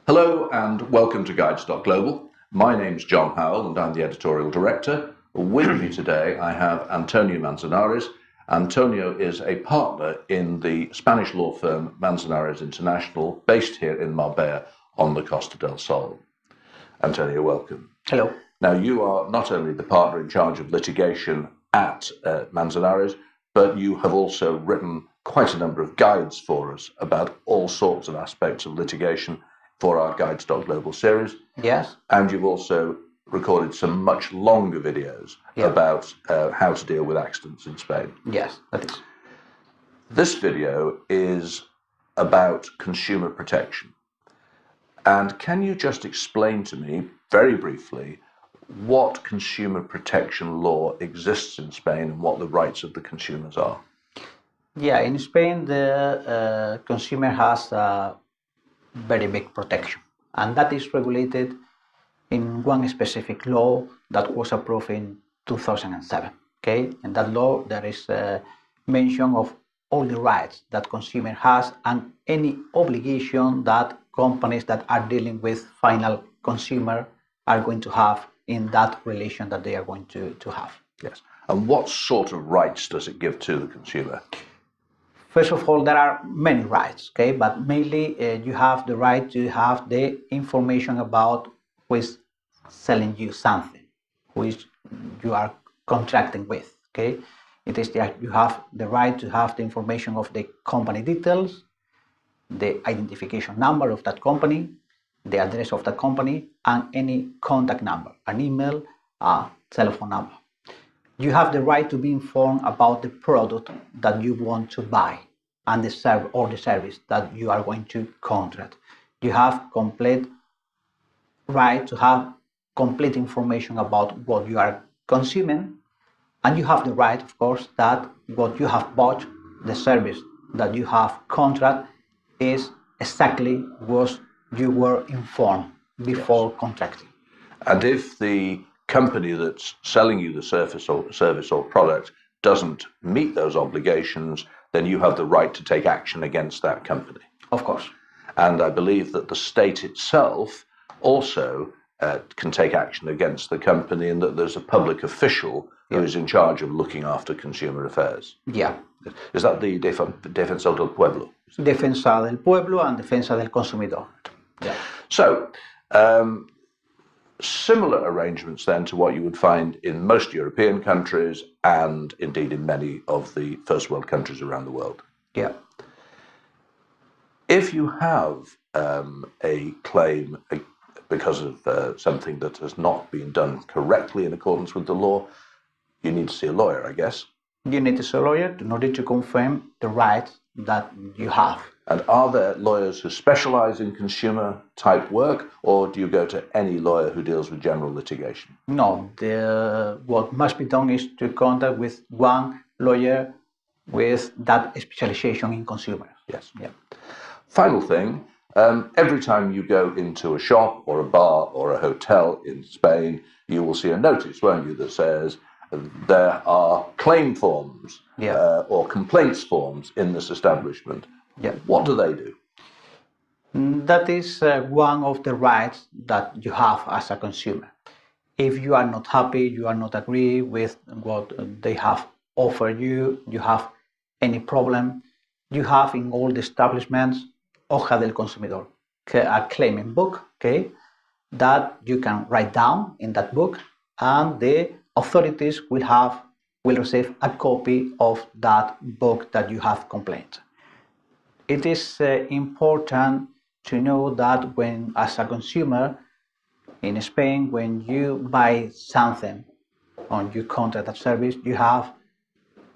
Hello and welcome to Guides.Global. My name's John Howell and I'm the editorial director. With me today I have Antonio Manzanares. Antonio is a partner in the Spanish law firm Manzanares International, based here in Marbella on the Costa del Sol. Antonio, welcome. Hello. Now, you are not only the partner in charge of litigation at Manzanares, but you have also written quite a number of guides for us about all sorts of aspects of litigation for our Guides.Global series. Yes. And you've also recorded some much longer videos about how to deal with accidents in Spain. Yes, that is. This video is about consumer protection. And can you just explain to me, very briefly, what consumer protection law exists in Spain and what the rights of the consumers are? Yeah, in Spain, the consumer has a very big protection, and that is regulated in one specific law that was approved in 2007. Okay, in that law there is a mention of all the rights that consumer has and any obligation that companies that are dealing with final consumer are going to have in that relation that they are going to have. Yes. And what sort of rights does it give to the consumer? First of all, there are many rights, okay, but mainly you have the right to have the information about who is selling you something, who is you are contracting with, okay. It is that you have the right to have the information of the company details, the identification number of that company, the address of the company, and any contact number, an email, a telephone number. You have the right to be informed about the product that you want to buy and the service that you are going to contract. You have complete right to have complete information about what you are consuming, and you have the right, of course, that what you have bought, the service that you have contract, is exactly what you were informed before contracting. And if the company that's selling you the service or product doesn't meet those obligations, then you have the right to take action against that company. Of course. And I believe that the state itself also can take action against the company, and that there's a public official who is in charge of looking after consumer affairs. Yeah. Is that the Defensor del Pueblo? Defensa del Pueblo and Defensa del Consumidor. Yeah. So, similar arrangements then to what you would find in most European countries and indeed in many of the first world countries around the world. Yeah. If you have a claim because of something that has not been done correctly in accordance with the law, you need to see a lawyer, I guess. You need to see a lawyer in order to confirm the rights that you have. And are there lawyers who specialize in consumer type work, or do you go to any lawyer who deals with general litigation? No, what must be done is to contact with one lawyer with that specialization in consumers. Yes. Yeah. Final thing, every time you go into a shop or a bar or a hotel in Spain, you will see a notice, won't you, that says there are claim forms or complaints forms in this establishment. Yeah. What do they do? That is one of the rights that you have as a consumer. If you are not happy, you are not agree with what they have offered you, you have any problem, you have in all the establishments hoja del consumidor, a claiming book, okay, that you can write down in that book, and the authorities will receive a copy of that book that you have complained. It is important to know that when, as a consumer in Spain, when you buy something or you contract a service, you have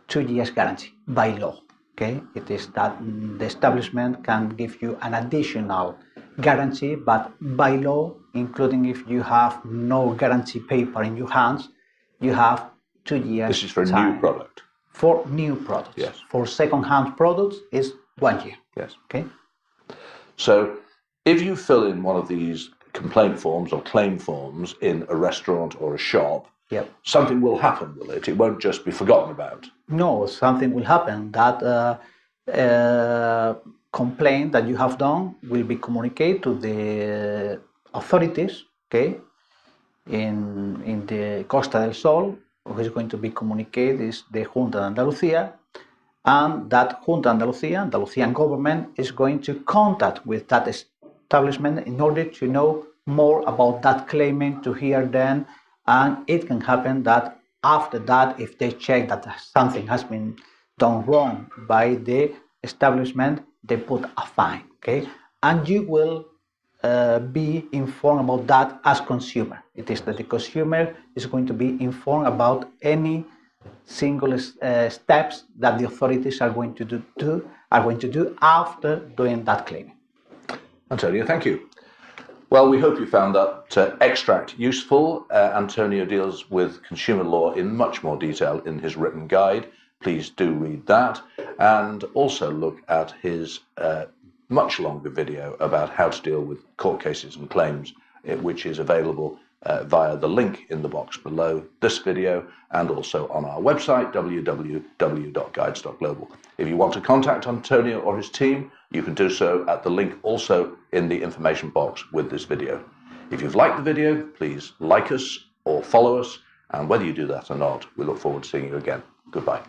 2 years guarantee by law. Okay, it is that the establishment can give you an additional guarantee, but by law, including if you have no guarantee paper in your hands, you have 2 years. This is for a new product. For new products. Yes. For second-hand products, is 1 year. Yes. Okay. So, if you fill in one of these complaint forms or claim forms in a restaurant or a shop, something will happen, will it? It won't just be forgotten about. No, something will happen. That complaint that you have done will be communicated to the authorities, okay, in the Costa del Sol, who is going to be communicated is the Junta de Andalucía, and that Junta de Andalucía, Andalusian government, is going to contact with that establishment in order to know more about that claimant, to hear them, and it can happen that after that, if they check that something has been done wrong by the establishment, they put a fine, okay? And you will be informed about that as consumer. It is that the consumer is going to be informed about any single steps that the authorities are going to do after doing that claim. Antonio, thank you. Well, we hope you found that extract useful. Antonio deals with consumer law in much more detail in his written guide. Please do read that, and also look at his much longer video about how to deal with court cases and claims, which is available via the link in the box below this video, and also on our website, www.Guides.Global. If you want to contact Antonio or his team, you can do so at the link also in the information box with this video. If you've liked the video, please like us or follow us, and whether you do that or not, we look forward to seeing you again. Goodbye.